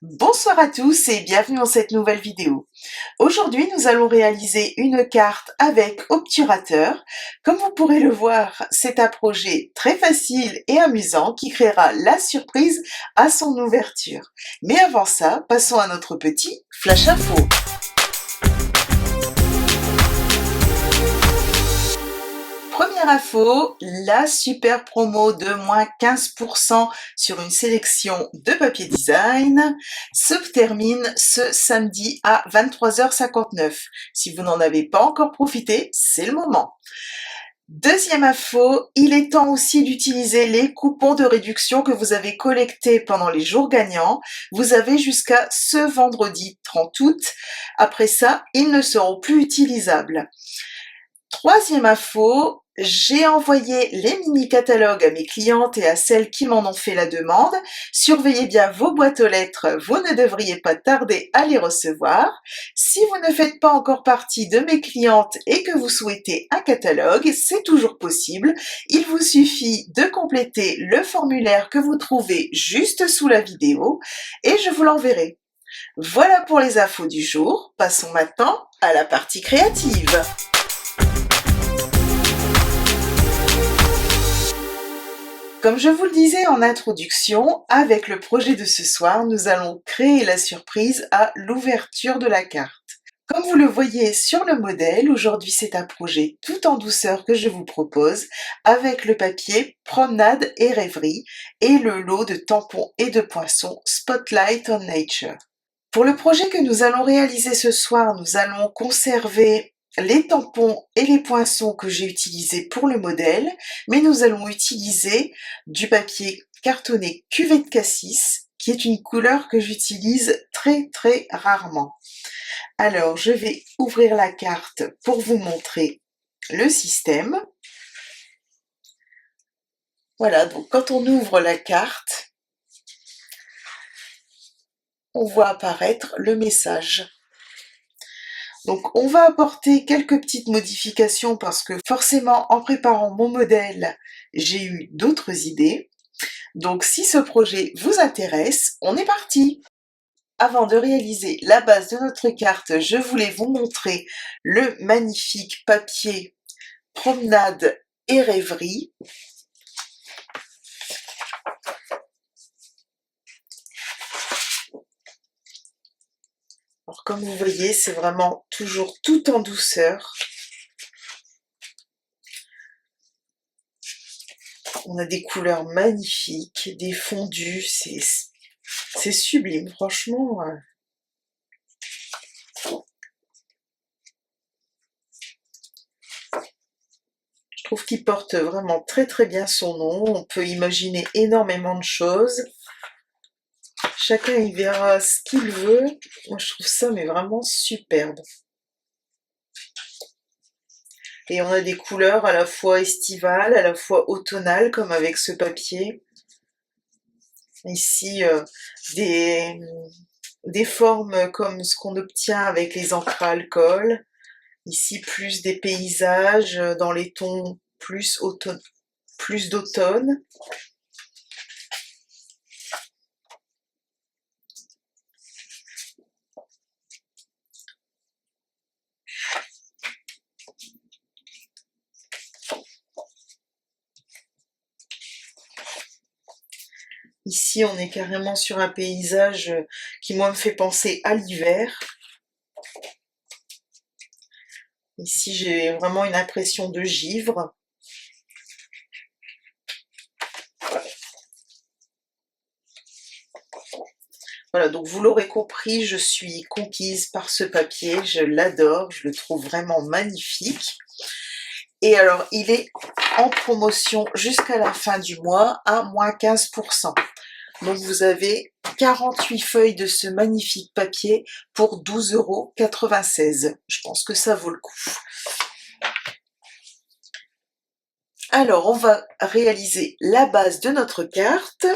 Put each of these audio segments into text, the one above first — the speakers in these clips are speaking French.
Bonsoir à tous et bienvenue dans cette nouvelle vidéo. Aujourd'hui, nous allons réaliser une carte avec obturateur. Comme vous pourrez le voir, c'est un projet très facile et amusant qui créera la surprise à son ouverture. Mais avant ça, passons à notre petit flash info. Première info, la super promo de moins 15% sur une sélection de papier design se termine ce samedi à 23h59. Si vous n'en avez pas encore profité, c'est le moment. Deuxième info, il est temps aussi d'utiliser les coupons de réduction que vous avez collectés pendant les jours gagnants. Vous avez jusqu'à ce vendredi 30 août. Après ça, ils ne seront plus utilisables. Troisième info, j'ai envoyé les mini-catalogues à mes clientes et à celles qui m'en ont fait la demande. Surveillez bien vos boîtes aux lettres, vous ne devriez pas tarder à les recevoir. Si vous ne faites pas encore partie de mes clientes et que vous souhaitez un catalogue, c'est toujours possible. Il vous suffit de compléter le formulaire que vous trouvez juste sous la vidéo et je vous l'enverrai. Voilà pour les infos du jour. Passons maintenant à la partie créative. Comme je vous le disais en introduction, avec le projet de ce soir, nous allons créer la surprise à l'ouverture de la carte. Comme vous le voyez sur le modèle, aujourd'hui c'est un projet tout en douceur que je vous propose, avec le papier Promenade et Rêverie et le lot de tampons et de poinçons Spotlight on Nature. Pour le projet que nous allons réaliser ce soir, nous allons conserver les tampons et les poinçons que j'ai utilisés pour le modèle, mais nous allons utiliser du papier cartonné cuvette cassis, qui est une couleur que j'utilise très rarement. Alors, je vais ouvrir la carte pour vous montrer le système. Voilà, donc quand on ouvre la carte, on voit apparaître le message. Donc on va apporter quelques petites modifications parce que forcément en préparant mon modèle, j'ai eu d'autres idées. Donc si ce projet vous intéresse, on est parti! Avant de réaliser la base de notre carte, je voulais vous montrer le magnifique papier Promenade et Rêverie. Alors comme vous voyez, c'est vraiment toujours tout en douceur. On a des couleurs magnifiques, des fondus, c'est sublime, franchement. Je trouve qu'il porte vraiment très bien son nom. On peut imaginer énormément de choses. Chacun y verra ce qu'il veut. Moi, je trouve ça mais vraiment superbe. Et on a des couleurs à la fois estivales, à la fois automnales, comme avec ce papier. Ici, des formes comme ce qu'on obtient avec les encres à alcool. Ici, plus des paysages dans les tons plus d'automne. Ici, on est carrément sur un paysage qui, moi, me fait penser à l'hiver. Ici, j'ai vraiment une impression de givre. Voilà, donc vous l'aurez compris, je suis conquise par ce papier, je l'adore, je le trouve vraiment magnifique. Et alors, il est en promotion jusqu'à la fin du mois à moins 15%. Donc vous avez 48 feuilles de ce magnifique papier pour 12,96 €. Je pense que ça vaut le coup. Alors, on va réaliser la base de notre carte.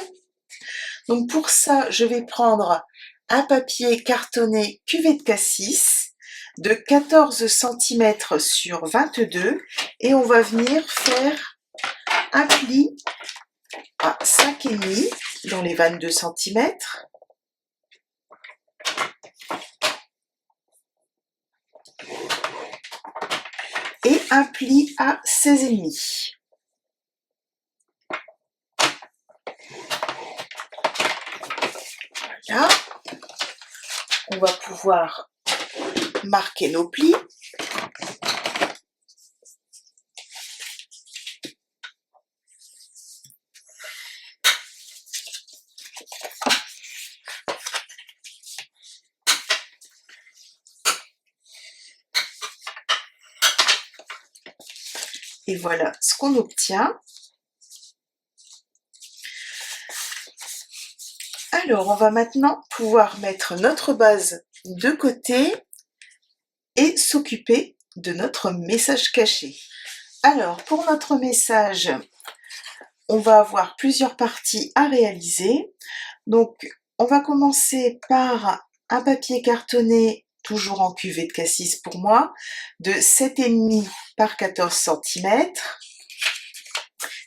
Donc pour ça, je vais prendre un papier cartonné cuvette cassis de 14 cm sur 22 et on va venir faire un pli à 5,5 dans les 22 cm. et un pli à 16,5. Voilà, on va pouvoir marquer nos plis. Et voilà ce qu'on obtient. Alors, on va maintenant pouvoir mettre notre base de côté et s'occuper de notre message caché. Alors, pour notre message, on va avoir plusieurs parties à réaliser. Donc, on va commencer par un papier cartonné, toujours en cuvée de cassis pour moi, de 7,5 par 14 cm.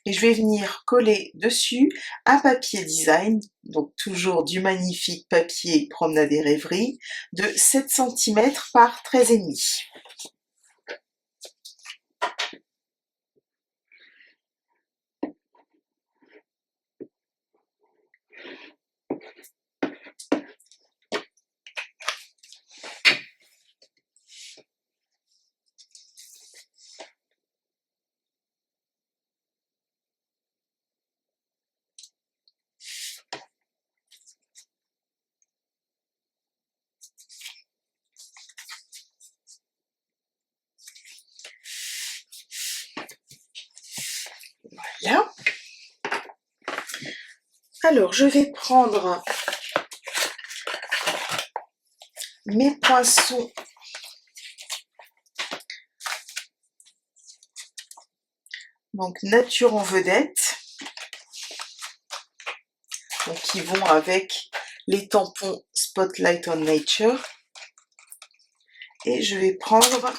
Et je vais venir coller dessus un papier design, donc toujours du magnifique papier Promenade et Rêverie, de 7 cm par 13,5. Voilà. Alors, je vais prendre mes poinçons donc nature en vedette, donc qui vont avec les tampons Spotlight on Nature, et je vais prendre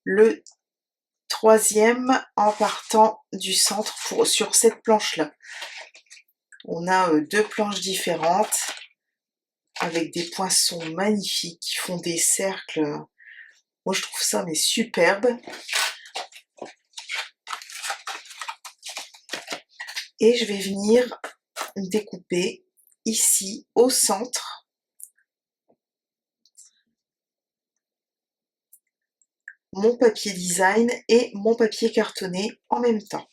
le troisième en partant du centre sur cette planche là. On a deux planches différentes avec des poinçons magnifiques qui font des cercles. Moi je trouve ça mais superbe. Et je vais venir découper ici au centre mon papier design et mon papier cartonné en même temps.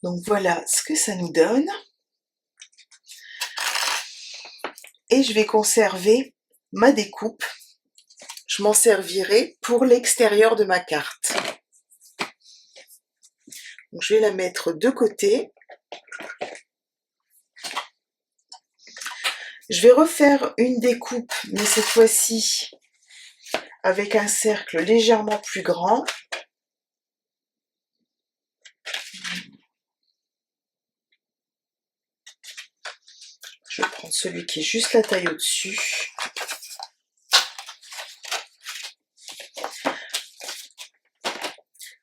Donc voilà ce que ça nous donne. Et je vais conserver ma découpe. Je m'en servirai pour l'extérieur de ma carte. Donc je vais la mettre de côté. Je vais refaire une découpe, mais cette fois-ci avec un cercle légèrement plus grand. Je vais prendre celui qui est juste la taille au-dessus.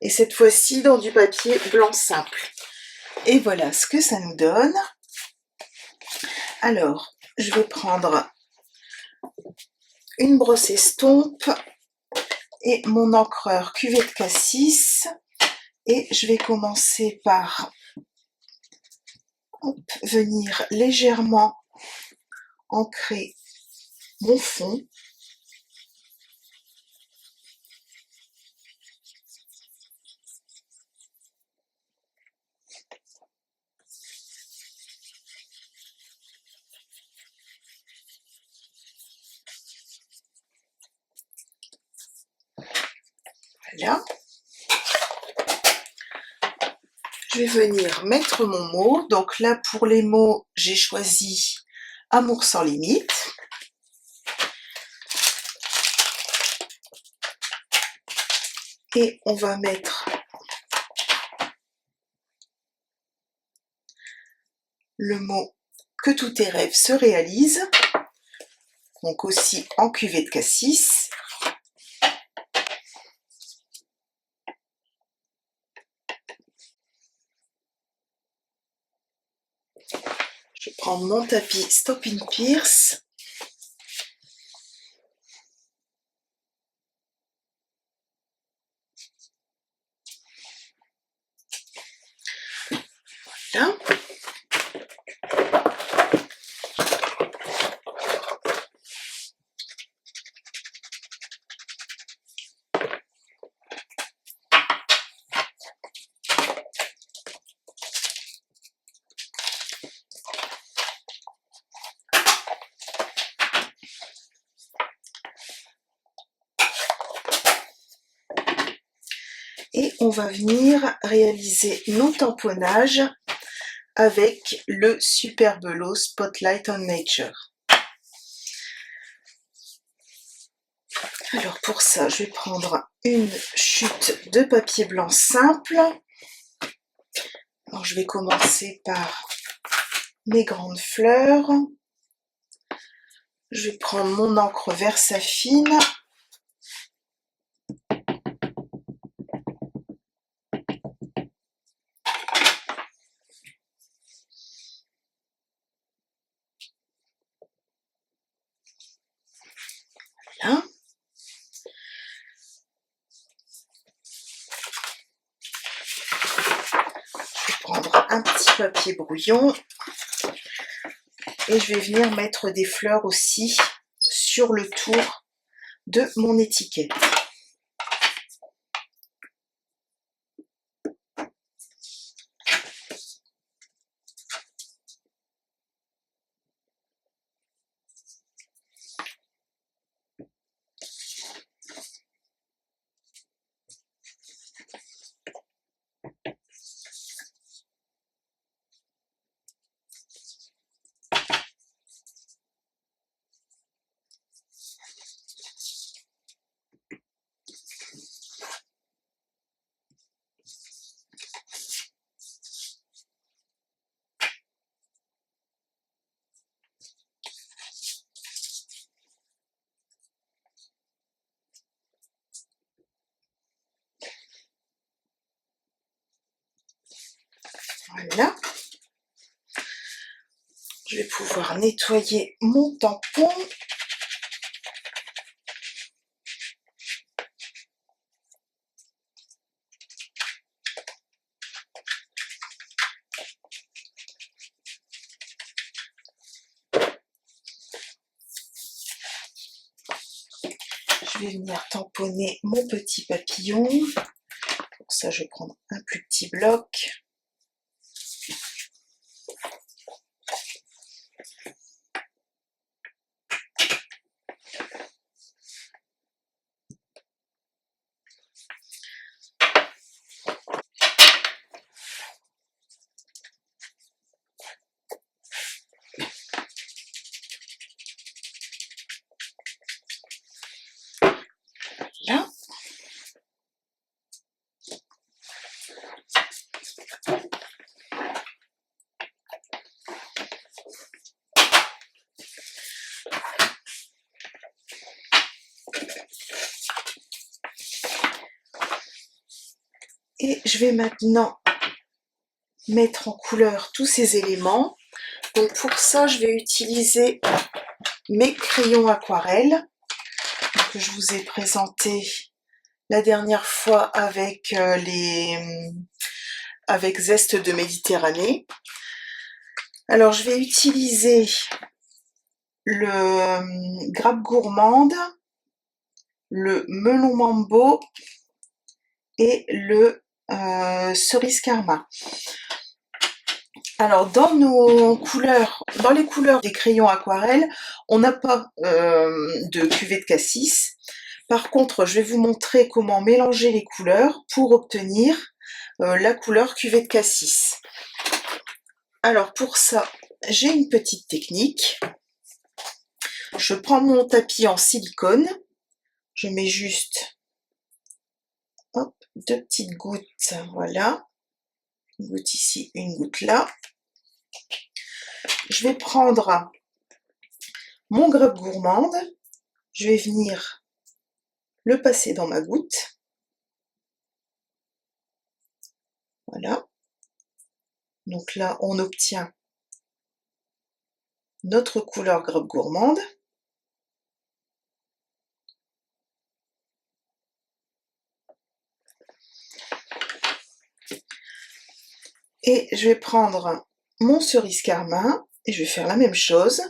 Et cette fois-ci dans du papier blanc simple. Et voilà ce que ça nous donne. Alors, je vais prendre une brosse estompe et mon encreur cuvée de cassis. Et je vais commencer par venir légèrement ancrer mon fond. Voilà. Je vais venir mettre mon mot. Donc là, pour les mots, j'ai choisi Amour sans limite. Et on va mettre le mot Que tous tes rêves se réalisent. Donc aussi en cuvée de cassis. Je prends mon tapis Stop in Pierce. Voilà. Et on va venir réaliser nos tamponnages avec le Super Bello Spotlight on Nature. Alors pour ça, je vais prendre une chute de papier blanc simple. Alors je vais commencer par mes grandes fleurs. Je vais prendre mon encre Versafine. Voilà. Je vais prendre un petit papier brouillon et je vais venir mettre des fleurs aussi sur le tour de mon étiquette. Voilà. Je vais pouvoir nettoyer mon tampon. Je vais venir tamponner mon petit papillon. Pour ça, je vais prendre un plus petit bloc. Là. Et je vais maintenant mettre en couleur tous ces éléments. Donc pour ça, je vais utiliser mes crayons aquarelles que je vous ai présentés la dernière fois avec avec Zeste de Méditerranée. Alors je vais utiliser le Grappe Gourmande, le Melon Mambo et le Cerise Karma. Alors dans les couleurs des crayons aquarelles, on n'a pas de cuvée de cassis. Par contre, je vais vous montrer comment mélanger les couleurs pour obtenir la couleur cuvée de cassis. Alors pour ça, j'ai une petite technique. Je prends mon tapis en silicone, je mets juste hop, 2 petites gouttes, voilà, une goutte ici, une goutte là. Je vais prendre mon Grappe Gourmande, je vais venir le passer dans ma goutte, voilà. Donc là, on obtient notre couleur Grappe Gourmande. Et je vais prendre mon cerise carmin et je vais faire la même chose.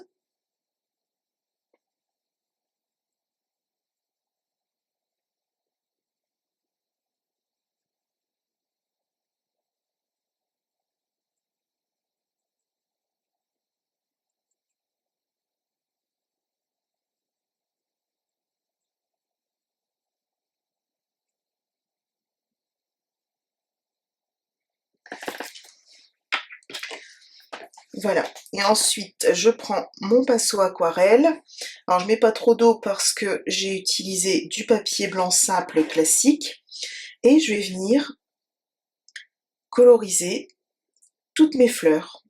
Voilà, et ensuite je prends mon pinceau aquarelle. Alors je mets pas trop d'eau parce que j'ai utilisé du papier blanc simple classique et je vais venir coloriser toutes mes fleurs.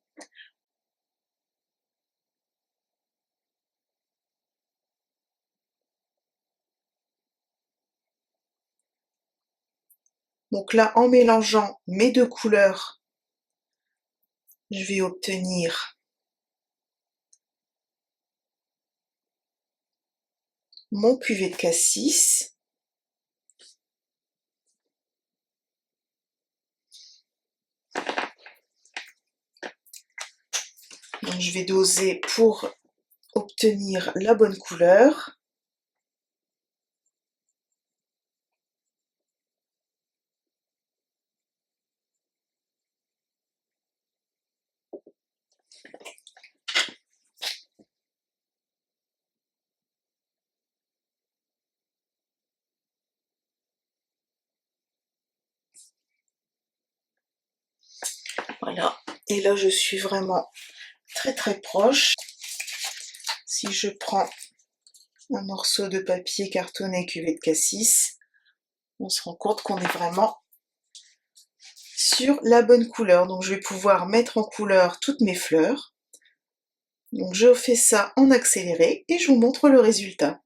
Donc là, en mélangeant mes deux couleurs, je vais obtenir mon cuvet de cassis. Donc je vais doser pour obtenir la bonne couleur. Voilà, et là je suis vraiment très proche. Si je prends un morceau de papier cartonné cuvet de cassis, on se rend compte qu'on est vraiment sur la bonne couleur. Donc je vais pouvoir mettre en couleur toutes mes fleurs. Donc je fais ça en accéléré et je vous montre le résultat.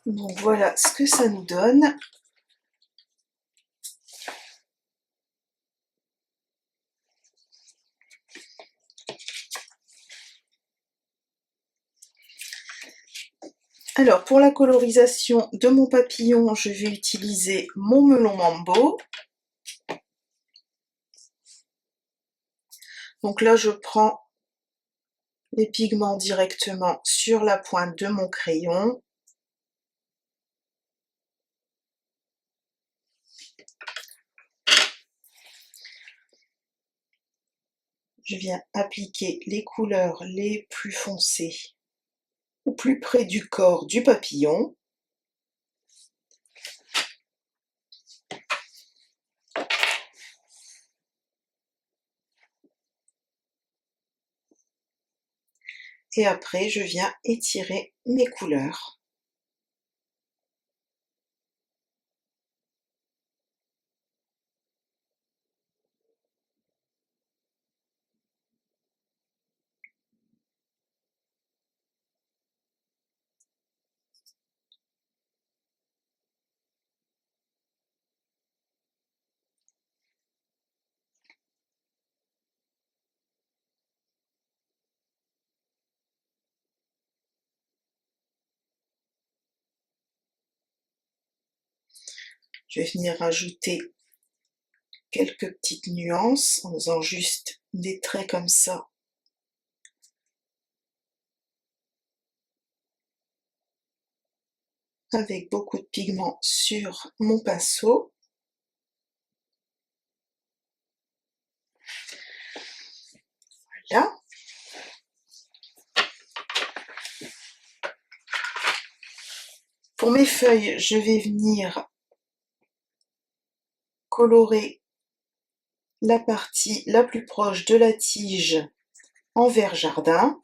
Donc voilà ce que ça nous donne. Alors pour la colorisation de mon papillon, je vais utiliser mon melon Mambo. Donc là je prends les pigments directement sur la pointe de mon crayon. Je viens appliquer les couleurs les plus foncées ou plus près du corps du papillon. Et après, je viens étirer mes couleurs. Je vais venir rajouter quelques petites nuances en faisant juste des traits comme ça. avec beaucoup de pigments sur mon pinceau. Voilà. Pour mes feuilles, je vais venir colorer la partie la plus proche de la tige en vert jardin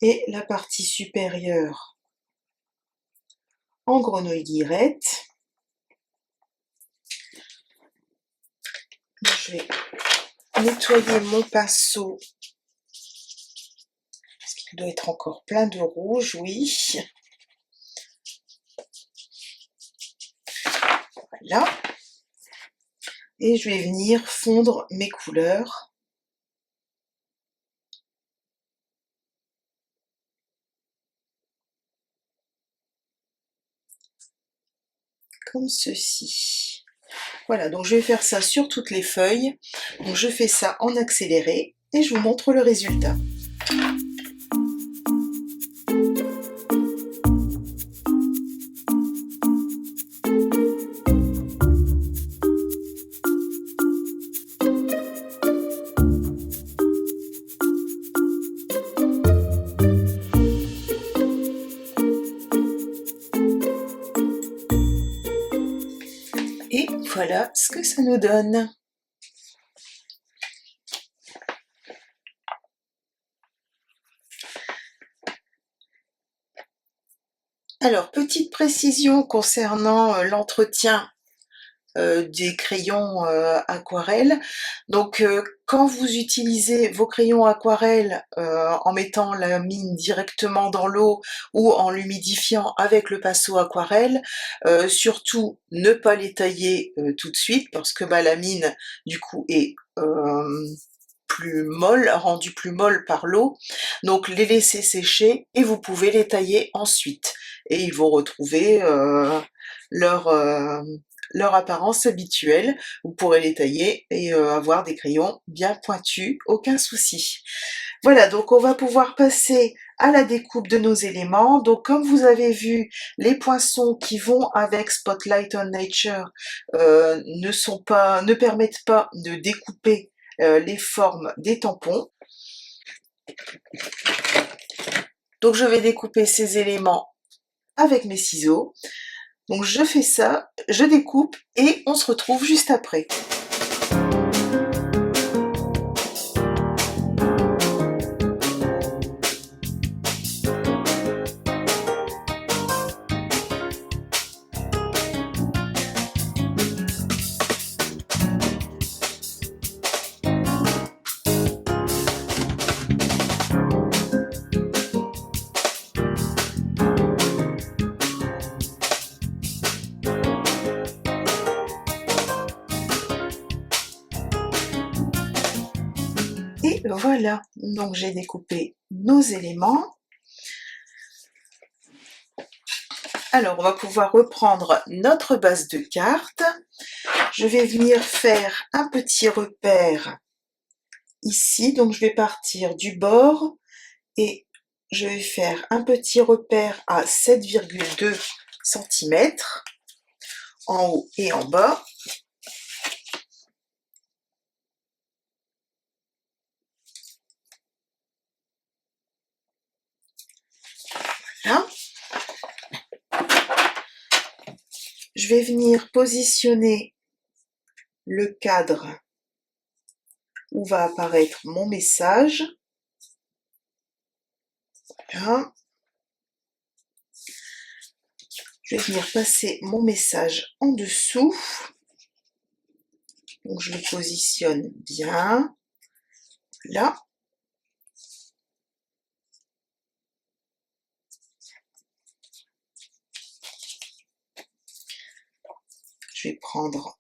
et la partie supérieure en grenouille guillerette. Je vais nettoyer mon pinceau parce qu'il doit être encore plein de rouge, oui. Voilà. Et je vais venir fondre mes couleurs. Comme ceci. Voilà, donc je vais faire ça sur toutes les feuilles. Donc je fais ça en accéléré et je vous montre le résultat. Et voilà ce que ça nous donne. Alors, petite précision concernant l'entretien des crayons aquarelles. Donc, quand vous utilisez vos crayons aquarelles en mettant la mine directement dans l'eau ou en l'humidifiant avec le pinceau aquarelle, surtout ne pas les tailler tout de suite parce que la mine du coup est plus molle, rendue plus molle par l'eau. Donc les laisser sécher et vous pouvez les tailler ensuite. Et ils vont retrouver leur, leur apparence habituelle. Vous pourrez les tailler et avoir des crayons bien pointus, aucun souci. Voilà, donc on va pouvoir passer à la découpe de nos éléments. Donc comme vous avez vu, les poinçons qui vont avec Spotlight on Nature ne permettent pas de découper les formes des tampons. Donc je vais découper ces éléments avec mes ciseaux. Donc je fais ça, je découpe et on se retrouve juste après. Et voilà, donc j'ai découpé nos éléments. Alors, on va pouvoir reprendre notre base de cartes. Je vais venir faire un petit repère ici. Donc, je vais partir du bord et je vais faire un petit repère à 7,2 cm en haut et en bas. Voilà. Je vais venir positionner le cadre où va apparaître mon message. Voilà. Je vais venir passer mon message en dessous. Donc je le positionne bien. Là. Je vais prendre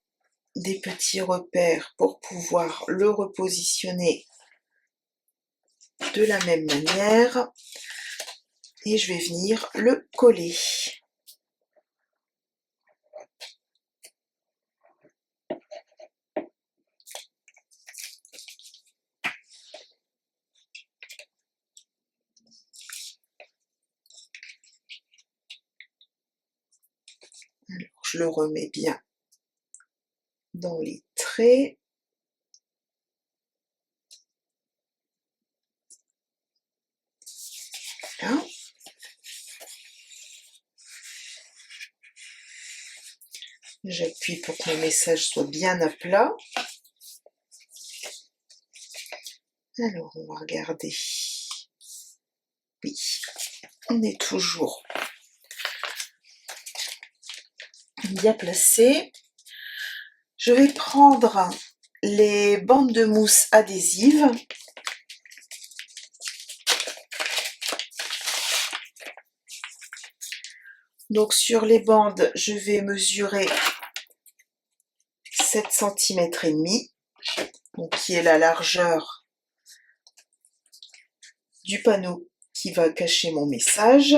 des petits repères pour pouvoir le repositionner de la même manière. Et je vais venir le coller. je le remets bien dans les traits. Voilà. J'appuie pour que mon message soit bien à plat. Alors, on va regarder. Oui, on est toujours bien placé. Je vais prendre les bandes de mousse adhésives. Donc sur les bandes, je vais mesurer 7 cm et demi, donc qui est la largeur du panneau qui va cacher mon message.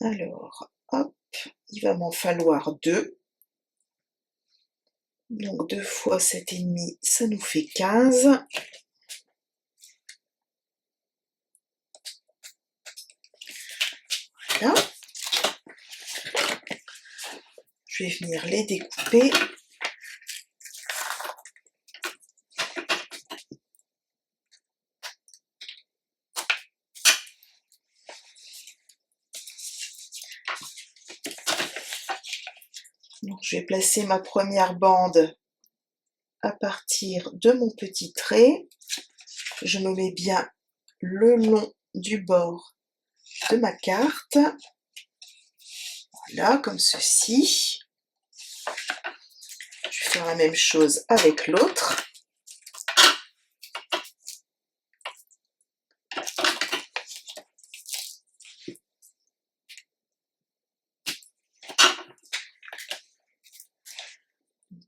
Alors, hop, il va m'en falloir 2. Donc 2 fois 7,5, ça nous fait 15. Voilà. Je vais venir les découper. Donc, je vais placer ma première bande à partir de mon petit trait. Je me mets bien le long du bord de ma carte. Voilà, comme ceci. Je vais faire la même chose avec l'autre.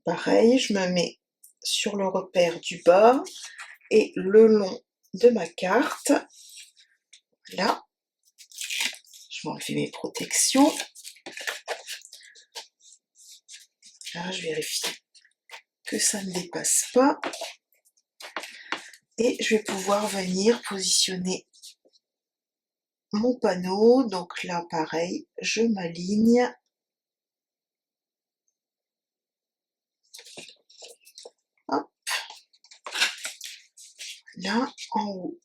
Pareil, je me mets sur le repère du bas et le long de ma carte. Là, je vais enlever mes protections. Là, je vérifie que ça ne dépasse pas. Et je vais pouvoir venir positionner mon panneau. Donc là, pareil, je m'aligne. Hop. Là, en haut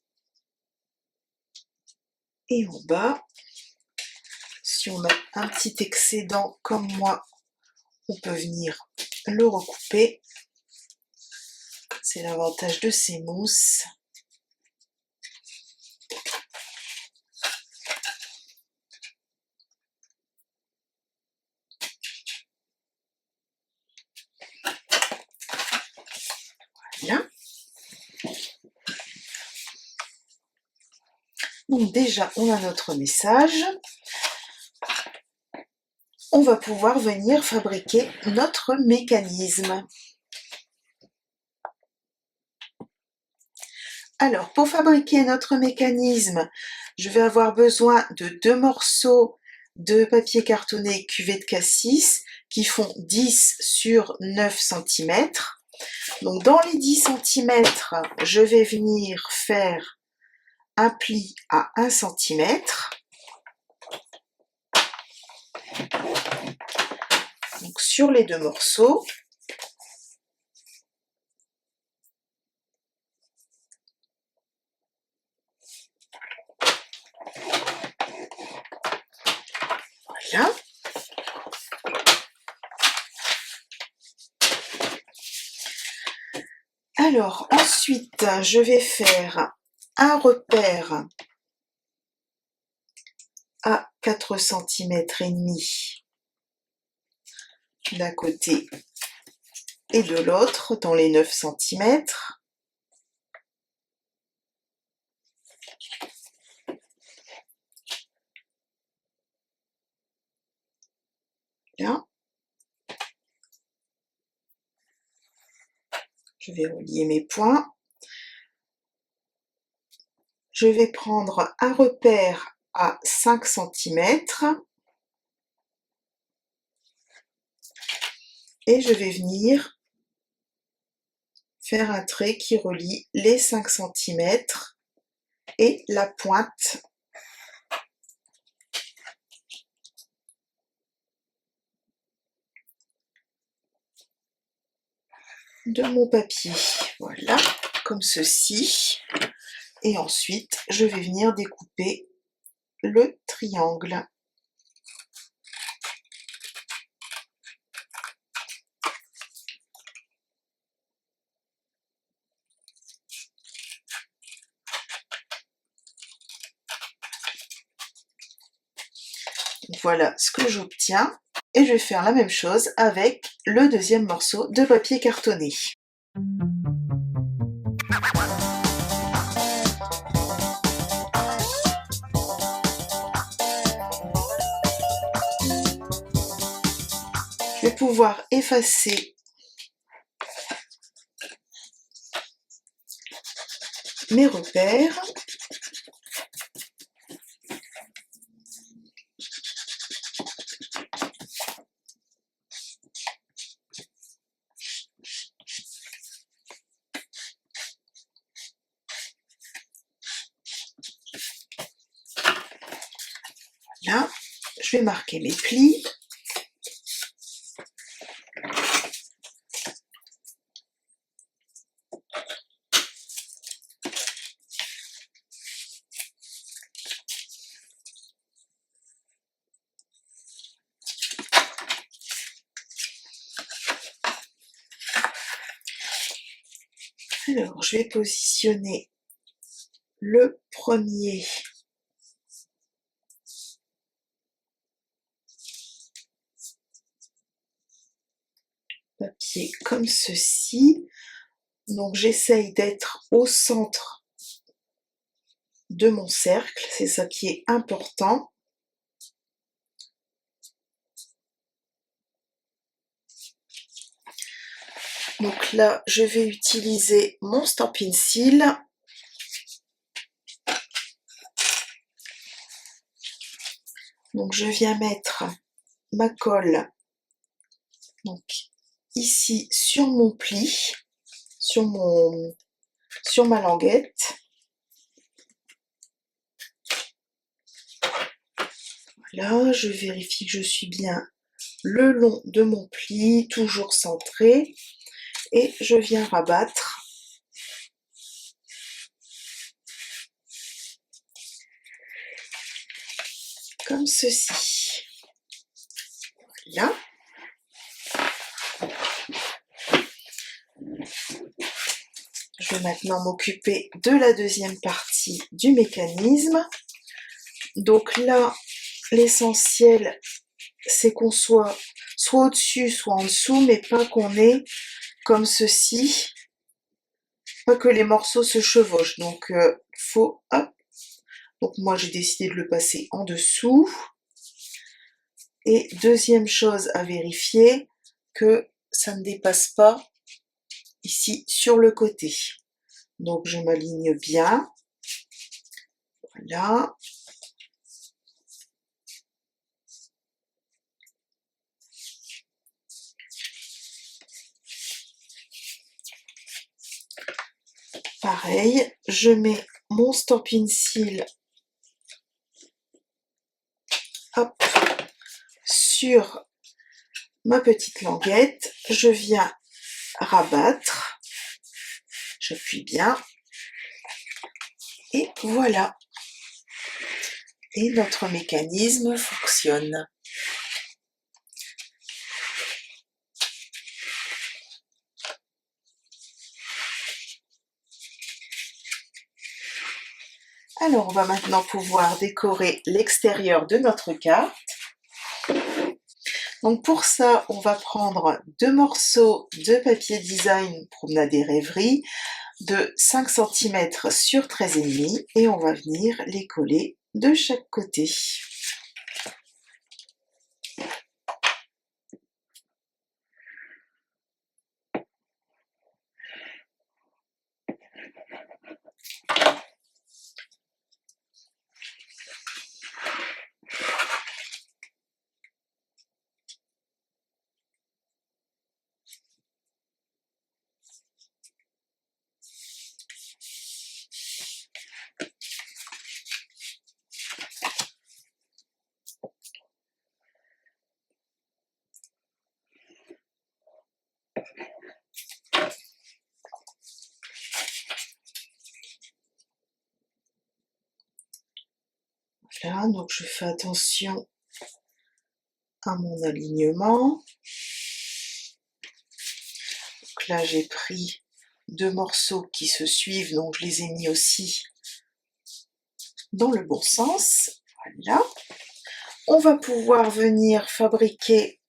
et en bas. Si on a un petit excédent comme moi, on peut venir le recouper. C'est l'avantage de ces mousses. Voilà. Donc déjà, on a notre message. On va pouvoir venir fabriquer notre mécanisme. Alors, pour fabriquer notre mécanisme, je vais avoir besoin de 2 morceaux de papier cartonné cuvette Cassis qui font 10 sur 9 cm. Donc, dans les 10 cm, je vais venir faire un pli à 1 cm. Donc, sur les 2 morceaux. Voilà. Alors, ensuite, je vais faire un repère à 4 cm et demi d'un côté et de l'autre dans les 9 cm. Là. Je vais relier mes points. Je vais prendre un repère à 5 cm et je vais venir faire un trait qui relie les 5 cm et la pointe . de mon papier. Voilà, comme ceci. Et ensuite, je vais venir découper le triangle. Voilà ce que j'obtiens. Et je vais faire la même chose avec le deuxième morceau de papier cartonné. Je vais pouvoir effacer mes repères. Là, je vais marquer mes plis. Alors, je vais positionner le premier papier comme ceci. Donc, j'essaye d'être au centre de mon cercle, c'est ça qui est important. Donc là, je vais utiliser mon Stampin' Seal. Donc je viens mettre ma colle donc ici sur mon pli, sur ma languette. Voilà, je vérifie que je suis bien le long de mon pli, toujours centré, et je viens rabattre comme ceci. Voilà. Je vais maintenant m'occuper de la deuxième partie du mécanisme. Donc là, l'essentiel, c'est qu'on soit au-dessus, soit en dessous, mais pas qu'on ait comme ceci, pas que les morceaux se chevauchent. Donc, faut, hop. Donc moi, j'ai décidé de le passer en dessous. Et deuxième chose à vérifier, que ça ne dépasse pas ici sur le côté. Donc je m'aligne bien. Voilà. Pareil, je mets mon Stampin' Seal hop, sur ma petite languette. Je viens rabattre. J'appuie bien. Et voilà. Et notre mécanisme fonctionne. Alors, on va maintenant pouvoir décorer l'extérieur de notre carte. Donc pour ça, on va prendre 2 morceaux de papier design Promenade et Rêverie de 5 cm sur 13,5 et on va venir les coller de chaque côté. Voilà, donc je fais attention à mon alignement. Donc là, j'ai pris 2 morceaux qui se suivent, donc je les ai mis aussi dans le bon sens. Voilà. On va pouvoir venir fabriquer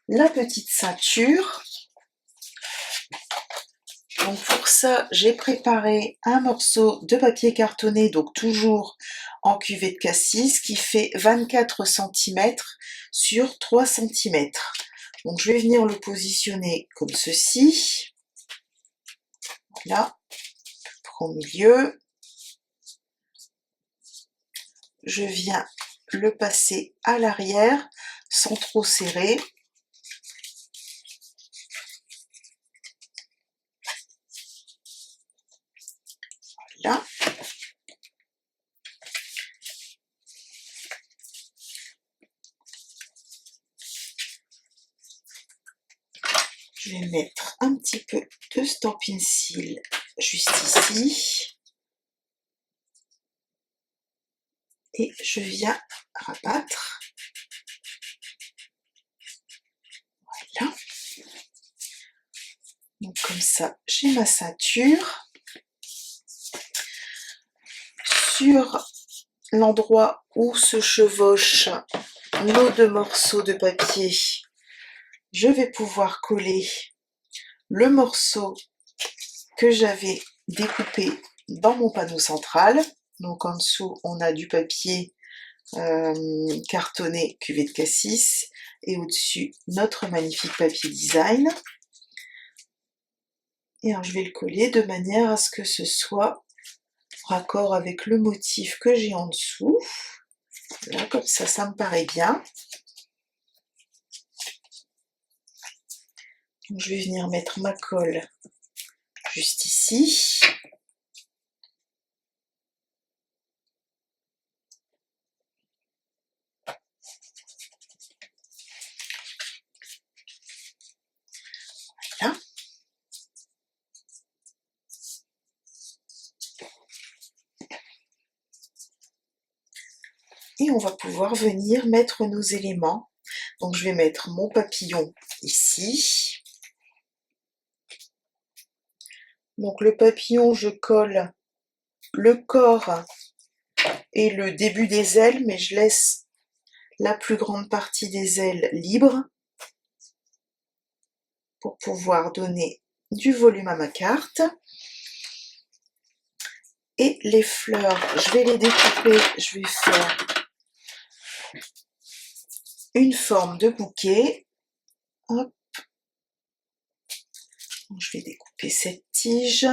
la petite ceinture. Donc pour ça, j'ai préparé un morceau de papier cartonné, donc toujours en cuvette cassis, qui fait 24 cm sur 3 cm. Donc je vais venir le positionner comme ceci. Voilà, au milieu. Je viens le passer à l'arrière sans trop serrer. Voilà. Je vais mettre un petit peu de Stampin' Seal juste ici. Et je viens rabattre. Voilà. Donc comme ça, j'ai ma ceinture. Sur l'endroit où se chevauchent nos 2 morceaux de papier, je vais pouvoir coller le morceau que j'avais découpé dans mon panneau central. Donc en dessous, on a du papier cartonné cuvette cassis et au-dessus, notre magnifique papier design. Et alors, je vais le coller de manière à ce que ce soit raccord avec le motif que j'ai en dessous. Là, comme ça me paraît bien. Donc, je vais venir mettre ma colle juste ici. Voilà. Et on va pouvoir venir mettre nos éléments. Donc je vais mettre mon papillon ici. Donc le papillon, je colle le corps et le début des ailes, mais je laisse la plus grande partie des ailes libre pour pouvoir donner du volume à ma carte. Et les fleurs, je vais les découper, je vais faire une forme de bouquet. Hop. Donc, je vais découper cette tige.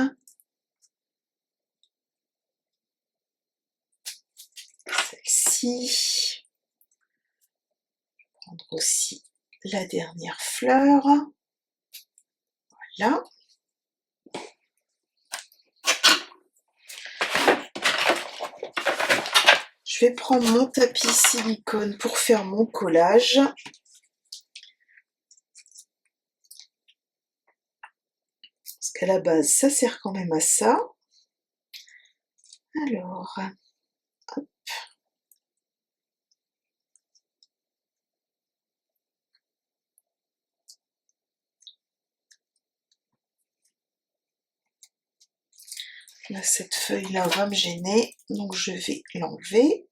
Celle-ci. Je vais prendre aussi la dernière fleur. Voilà. Je vais prendre mon tapis silicone pour faire mon collage. Parce qu'à la base, ça sert quand même à ça. Alors, hop. Là, cette feuille-là va me gêner, donc je vais l'enlever.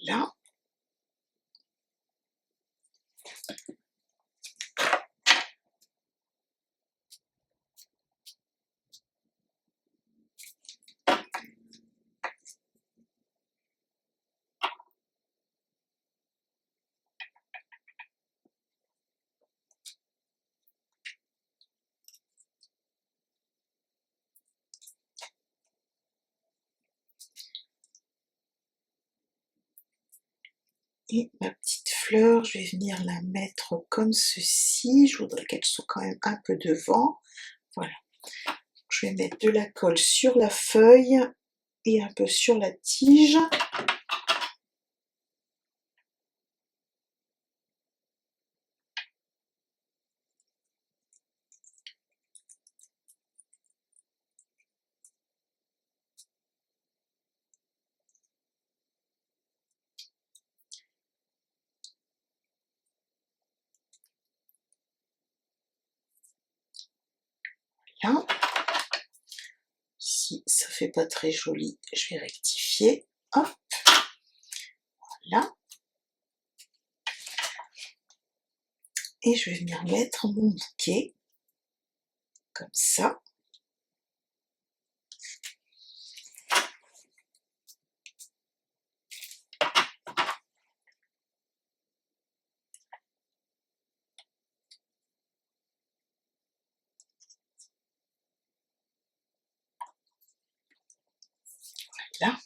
Là. Et ma petite fleur, je vais venir la mettre comme ceci. Je voudrais qu'elle soit quand même un peu devant. Voilà. Je vais mettre de la colle sur la feuille et un peu sur la tige. Voilà. Si ça fait pas très joli, je vais rectifier. Hop. Voilà. Et je vais venir mettre mon bouquet comme ça. Là.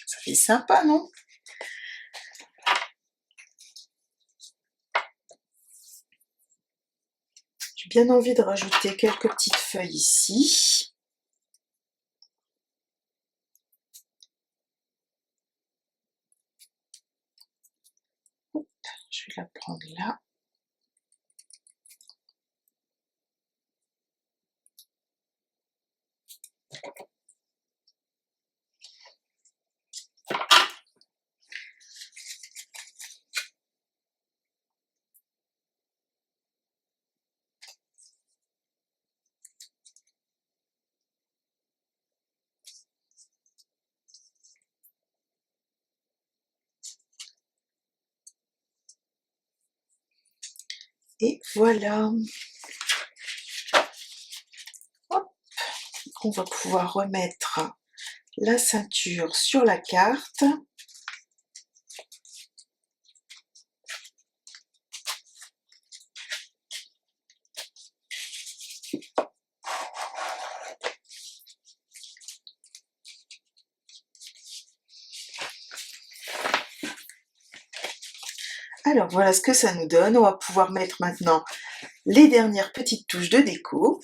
Ça fait sympa, non? J'ai bien envie de rajouter quelques petites feuilles ici. Hop, je vais la prendre là. Et voilà. Hop, on va pouvoir remettre la ceinture sur la carte. Alors voilà ce que ça nous donne. On va pouvoir mettre maintenant les dernières petites touches de déco.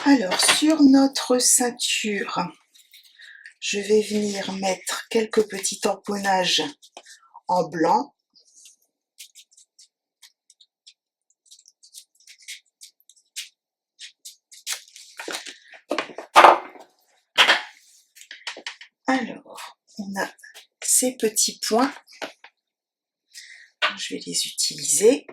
Alors sur notre ceinture, je vais venir mettre quelques petits tamponnages en blanc. Alors, on a ces petits points. Je vais les utiliser.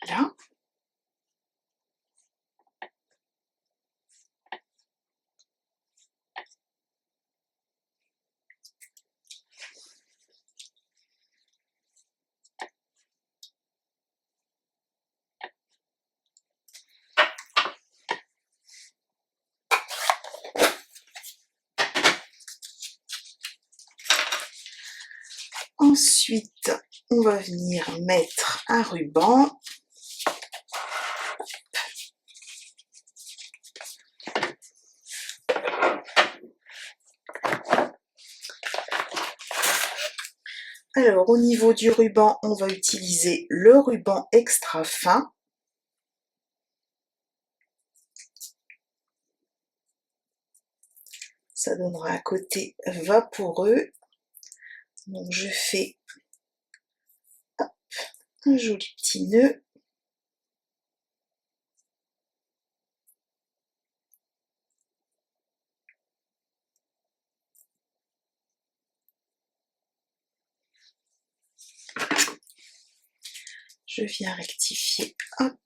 Là. Ensuite, on va venir mettre un ruban. Alors, au niveau du ruban, on va utiliser le ruban extra fin. Ça donnera un côté vaporeux. Donc, je fais hop, un joli petit nœud. Je viens rectifier, hop.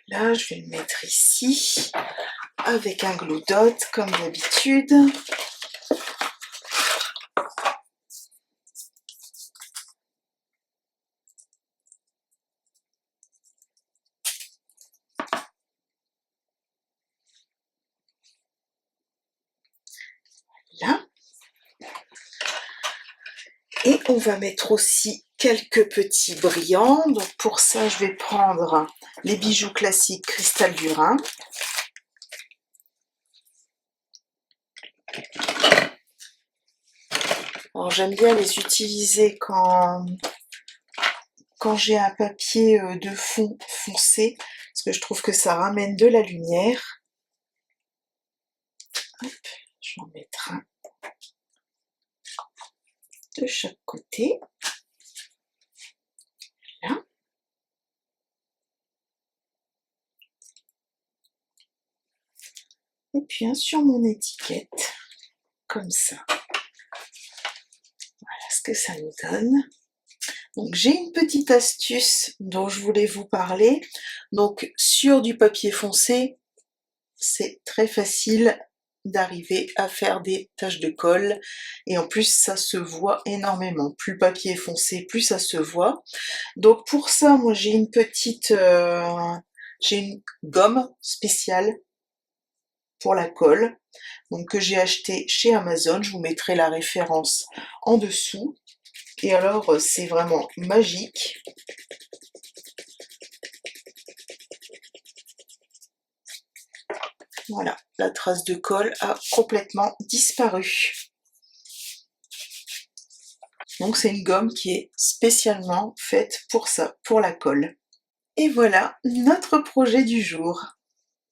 Voilà, je vais le mettre ici, avec un glue dot, comme d'habitude. Là. Et on va mettre aussi quelques petits brillants. Donc pour ça, je vais prendre les bijoux classiques Cristal du Rhin. Alors j'aime bien les utiliser quand j'ai un papier de fond foncé, parce que je trouve que ça ramène de la lumière. Hop, je vais en mettre un de chaque côté. Voilà. Et puis un sur mon étiquette, comme ça. Voilà ce que ça nous donne. Donc j'ai une petite astuce dont je voulais vous parler. Donc sur du papier foncé, c'est très facile d'arriver à faire des taches de colle et en plus ça se voit énormément. Plus le papier est foncé, plus ça se voit. Donc pour ça, moi j'ai une petite j'ai une gomme spéciale pour la colle, donc que j'ai acheté chez Amazon. Je vous mettrai la référence en dessous. Et alors c'est vraiment magique. Voilà, la trace de colle a complètement disparu. Donc c'est une gomme qui est spécialement faite pour ça, pour la colle. Et voilà notre projet du jour.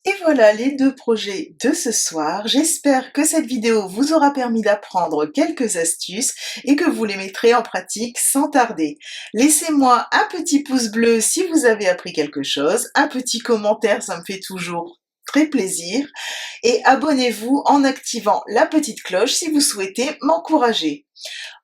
Et voilà les deux projets de ce soir. J'espère que cette vidéo vous aura permis d'apprendre quelques astuces et que vous les mettrez en pratique sans tarder. Laissez-moi un petit pouce bleu si vous avez appris quelque chose, un petit commentaire, ça me fait toujours très plaisir. Et abonnez-vous en activant la petite cloche si vous souhaitez m'encourager.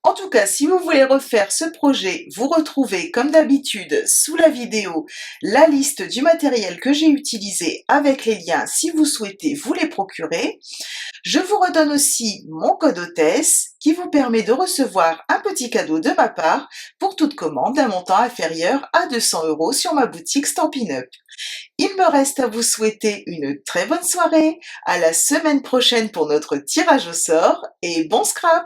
En tout cas, si vous voulez refaire ce projet, vous retrouvez comme d'habitude sous la vidéo la liste du matériel que j'ai utilisé avec les liens si vous souhaitez vous les procurer. Je vous redonne aussi mon code hôtesse qui vous permet de recevoir un petit cadeau de ma part pour toute commande d'un montant inférieur à 200 € sur ma boutique Stampin' Up. Il me reste à vous souhaiter une très bonne soirée, à la semaine prochaine pour notre tirage au sort et bon scrap!